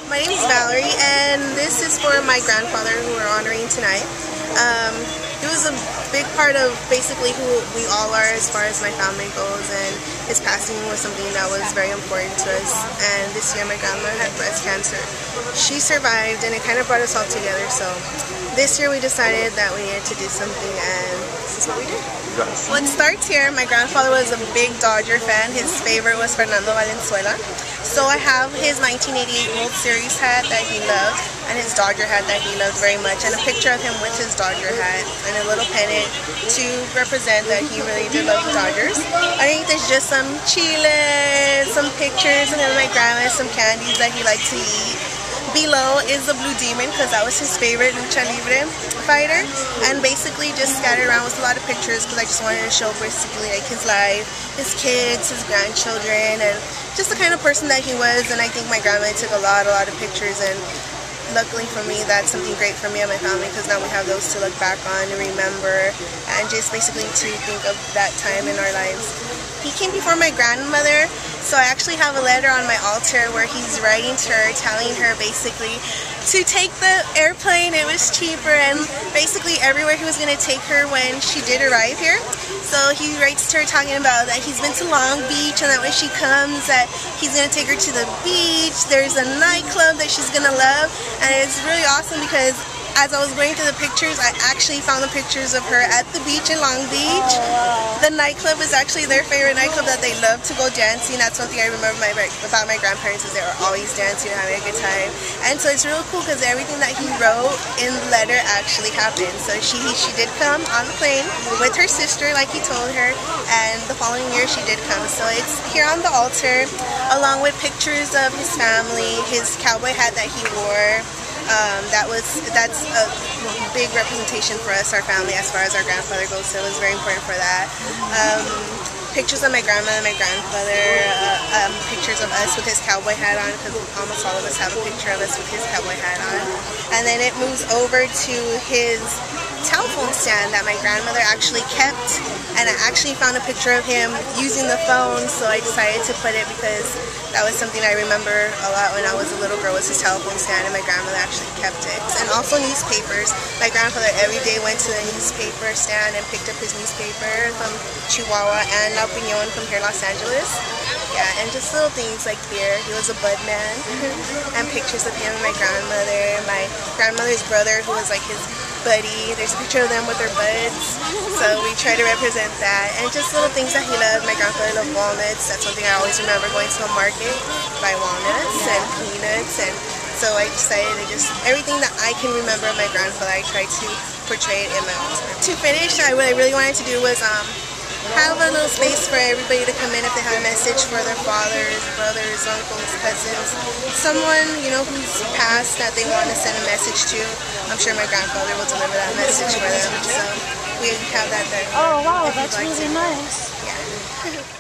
My name is Valerie, and this is for my grandfather who we're honoring tonight. He was a big part of basically who we all are as far as my family goes, and his passing was something that was very important to us. And this year my grandma had breast cancer. She survived, and it kind of brought us all together. So this year we decided that we needed to do something, and this is what we did. Well, it starts here. My grandfather was a big Dodger fan. His favorite was Fernando Valenzuela. So I have his 1988 World Series hat that he loved, and his Dodger hat that he loved very much, and a picture of him with his Dodger hat, and a little pennant to represent that he really did love the Dodgers. Underneath there's just some chiles, some pictures of him and my grandma, some candies that he liked to eat. Below is the Blue Demon, because that was his favorite lucha libre fighter, and basically just scattered around with a lot of pictures because I just wanted to show basically like his life, his kids, his grandchildren, and just the kind of person that he was. And I think my grandma took a lot of pictures, and luckily for me that's something great for me and my family, because now we have those to look back on and remember, and just basically to think of that time in our lives. He came before my grandmother, so I actually have a letter on my altar where he's writing to her, telling her basically to take the airplane. It was cheaper, and basically everywhere he was going to take her when she did arrive here. So he writes to her talking about that he's been to Long Beach, and that when she comes that he's going to take her to the beach. There's a nightclub that she's going to love, and it's really awesome because as I was going through the pictures, I actually found the pictures of her at the beach in Long Beach. Oh, wow. The nightclub is actually their favorite nightclub that they love to go dancing. That's one thing I remember about my grandparents, is they were always dancing and having a good time. And so it's real cool because everything that he wrote in the letter actually happened. So she did come on the plane with her sister like he told her, and the following year she did come. So it's here on the altar along with pictures of his family, his cowboy hat that he wore. That's a big representation for us, our family, as far as our grandfather goes, so it was very important for that. Pictures of my grandma and my grandfather, pictures of us with his cowboy hat on, because almost all of us have a picture of us with his cowboy hat on. And then it moves over to his telephone stand that my grandmother actually kept, and I actually found a picture of him using the phone, so I decided to put it because that was something I remember a lot when I was a little girl, was his telephone stand, and my grandmother actually kept it. And also newspapers. My grandfather every day went to the newspaper stand and picked up his newspaper from Chihuahua and La Opinion from here, Los Angeles. Yeah, and just little things like here. He was a bud man. And pictures of him and my grandmother's brother, who was like his buddy. There's a picture of them with their buds, so we try to represent that. And just little things that he loved. My grandfather loved walnuts. That's one thing I always remember, going to the market, buy walnuts and peanuts. And so I decided to just, everything that I can remember of my grandfather, I try to portray it in my altar. To finish, what I really wanted to do was have a little space for everybody to come in if they have a message for their fathers, brothers, uncles, cousins, someone, you know, who's passed that they want to send a message to. I'm sure my grandfather will deliver that message for them, so we have that there. Oh wow, that's really nice. Yeah.